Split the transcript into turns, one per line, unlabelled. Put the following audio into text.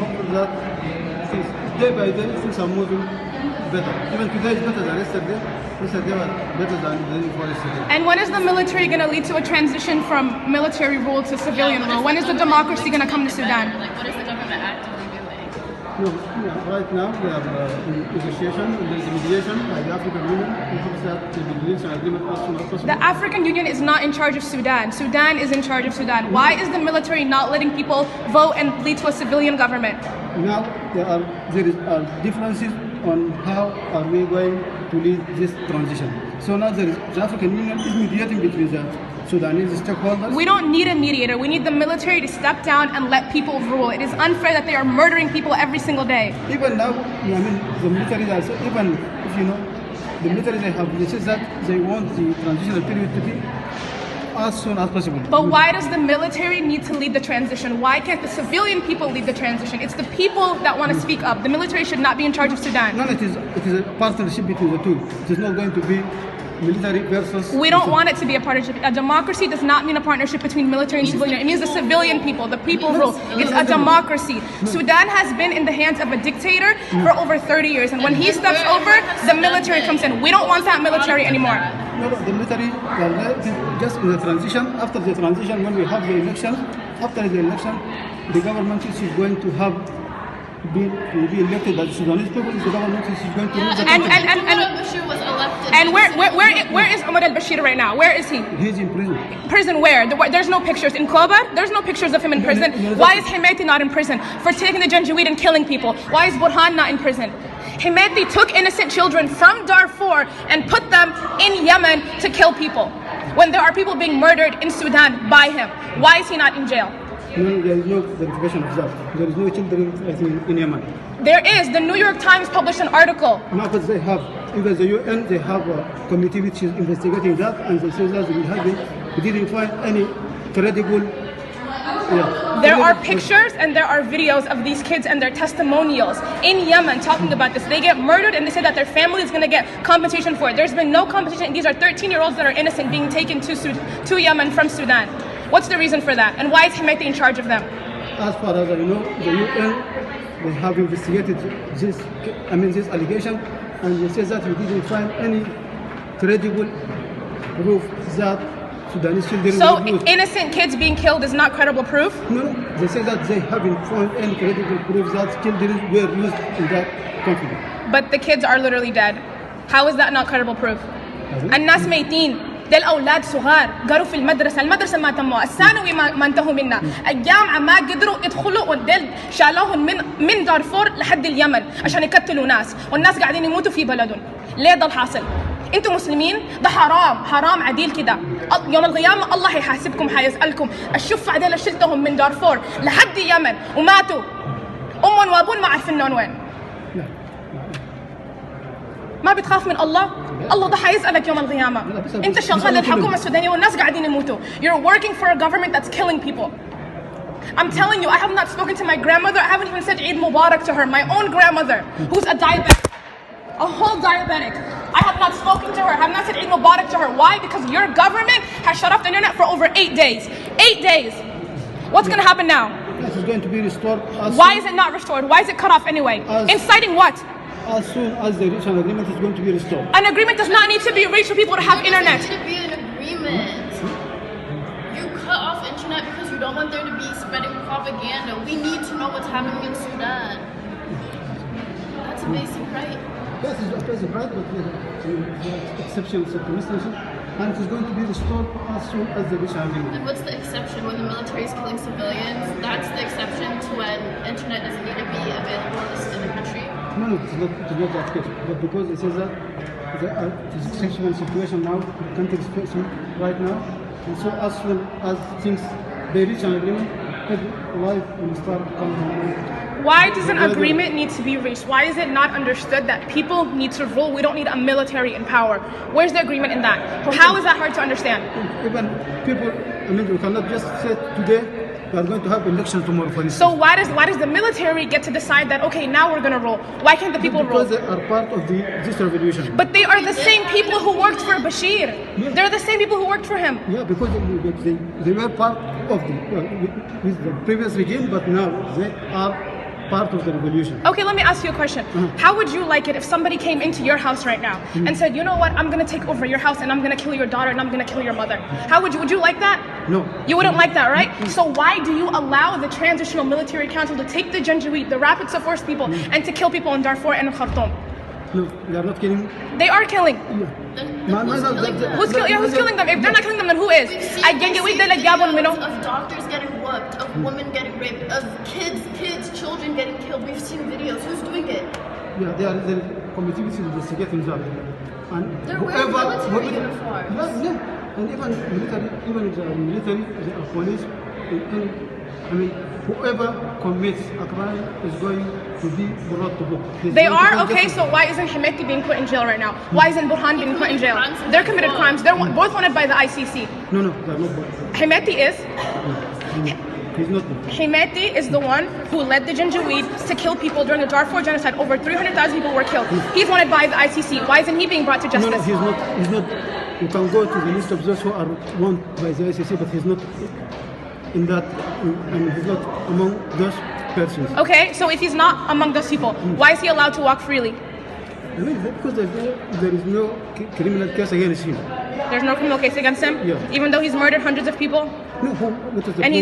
hopeful that things, day by day things are moving better. Even today is better than yesterday. Yesterday was better than the day before yesterday.
And when is the military going to lead to a transition from military rule to civilian rule? When is the democracy going to come to Sudan?
Like, what is the government actively doing?
No, right now we have negotiation, there's mediation by the African Union. We hope that there will be an agreement as soon as possible.
The African Union is not in charge of Sudan. Sudan is in charge of Sudan. Why is the military not letting people vote and lead to a civilian government?
Now there is differences on how are we going to lead this transition. So now the African Union is mediating between the Sudanese stakeholders.
We don't need a mediator. We need the military to step down and let people rule. It is unfair that they are murdering people every single day.
Even now, I mean, the military also, even if you know, the military they say that they want the transitional period to be as soon as possible.
But why does the military need to lead the transition? Why can't the civilian people lead the transition? It's the people that want to speak up. The military should not be in charge of Sudan.
No, it is a partnership between the two. It is not going to be military versus...
We don't want it to be a partnership. A democracy does not mean a partnership between military and civilian. It means the civilian people, the people rule. It's a democracy. Sudan has been in the hands of a dictator for over 30 years. And when he steps over, the military comes in. We don't want that military anymore.
No, the military, just in the transition, after the transition, when we have the election, after the election, the government is going to have be elected by the Sudanese people. The government is going to rule the country.
And Bashir was elected.
And where is Omar al-Bashir right now? Where is he?
He's in prison.
Prison where? There's no pictures. In Kobar, there's no pictures of him in prison. Why is Hemeti not in prison? For taking the Janjaweed and killing people. Why is Burhan not in prison? Hemeti took innocent children from Darfur and put them in Yemen to kill people. When there are people being murdered in Sudan by him. Why is he not in jail?
No, there is no verification of that. There is no children, I think, in Yemen.
There is. The New York Times published an article.
No, but they have, even the UN, they have a committee which is investigating that, and they say that we didn't find any credible.
There are pictures and there are videos of these kids and their testimonials in Yemen talking about this. They get murdered and they say that their family is going to get compensation for it. There's been no compensation. These are 13-year-olds that are innocent being taken to Yemen from Sudan. What's the reason for that? And why is Hemeti in charge of them?
As far as I know, the UN, they have investigated this allegation, and they say that we didn't find any credible proof that Sudanese children
So
were used.
innocent kids being killed is not credible proof?
No, they say that they haven't found any credible proof that children were used in that conflict.
But the kids are literally dead. How is that not credible proof? الناس ميتين. ديل أولاد صغار قالوا في المدرسة ما تموا الثانوي ما انتهوا منها الجامعة ما قدروا يدخلوا وديل شالوهم من دارفور لحد اليمن عشان يقتلوا ناس والناس قاعدين يموتوا في بلدهم ليه ده الحاصل انتوا مسلمين ده حرام عديل كده يوم القيامة الله هيحاسبكم هيسألكم الشفع ديل شلتهم من دارفور لحد اليمن وماتوا أم وأبون ما عارفين وين ما بتخاف من الله ده حيسألك يوم القيامة انت شغال للحكومة السودانية والناس قاعدين يموتوا. You're working for a government that's killing people. I'm telling you, I have not spoken to my grandmother. I haven't even said Eid Mubarak to her. My own grandmother, who's a diabetic, a whole diabetic. I have not spoken to her. I have not said Eid Mubarak to her. Why? Because your government has shut off the internet for over 8 days. 8 days. What's going to happen now?
This is going to be restored.
Why is it not restored? Why is it cut off anyway? Inciting what?
As soon as the reach an agreement is going to be restored.
An agreement does not need to be reached for people to have internet.
There doesn't need to be an agreement. You cut off internet because you don't want there to be spreading propaganda. We need to know what's happening in Sudan. That's a basic right.
Yes, it's a basic right, but the exception, circumstances, and it is going to be restored as soon as the reach an agreement.
And what's the exception when the military is killing civilians? That's the exception to when internet doesn't need to be available in the country.
No, it is not that case. But because it says that it is a exceptional situation now, the country is facing right now, and so as soon as things they reach an agreement, life will start coming home.
Why does an agreement need to be reached? Why is it not understood that people need to rule? We don't need a military in power. Where's the agreement in that? How is that hard to understand?
Even people, we cannot just say today we are going to have elections tomorrow, for instance.
So why does the military get to decide that, okay, now we're going to rule? Why can't the people rule?
Because they are part of this revolution.
But they are the same people who worked for Bashir.
Yeah.
They're the same people who worked for him.
Yeah, because they were part of with the previous regime, but now they are part of the revolution.
Okay, let me ask you a question. How would you like it if somebody came into your house right now and said, you know what, I'm going to take over your house and I'm going to kill your daughter and I'm going to kill your mother? Would you like that?
No.
You wouldn't like that, right? So why do you allow the Transitional Military Council to take the Janjaweed, the rapid support people, and to kill people in Darfur and Khartoum?
No, they are not killing.
They are killing.
Who's killing them?
Who's killing them? If they're not killing them, then who is?
We've seen videos of doctors getting whooped, of women getting raped, of kids, children getting killed. We've seen videos. Who's doing it?
Yeah, they are the committee which is investigating that. And
They're wearing military uniforms.
Yeah, and even military, the police, I mean, whoever commits a crime is going to be brought to book.
They are? Okay, so why isn't Hemeti being put in jail right now? Why isn't Burhan being put in jail? They're committed crimes. They're both wanted by the ICC.
No, they're not both.
Hemeti is?
He's not.
Hemeti is the one who led the Janjaweed to kill people during the Darfur genocide. Over 300,000 people were killed. He's wanted by the ICC. Why isn't he being brought to justice?
No, he's not. You can go to the list of those who are wanted by the ICC, but he's not in that, and he's not among those persons.
Okay, so if he's not among those people, why is he allowed to walk freely?
I mean, because there is no criminal case against him.
There's no criminal case against him?
Yeah.
Even though he's murdered hundreds of people?
No, what is the
And
proof?